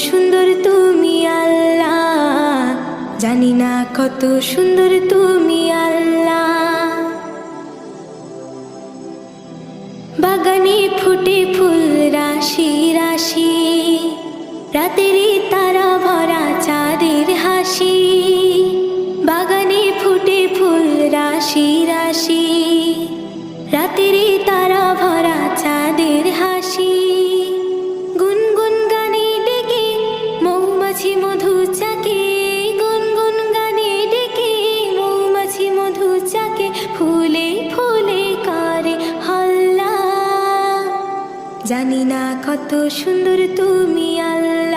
সুন্দর তুমি আল্লাহ, জানি না কত সুন্দর তুমি আল্লাহ। বাগানে ফুটে ফুল রাশি রাশি, রাতেরই তারা ভরা চাঁদের হাসি। বাগানে ফুটে ফুল রাশি রাশি, রাতেরই তারা ভরা চাঁদের হাসি। গুনগুন গানে ডেকে মৌমাছি মধু চাকে, গুনগুন গানে ডেকে মৌমাছি মধু চাকে। ফুলে ফুলে করে হল্লা, জানি না কত সুন্দর তুমি আল্লাহ।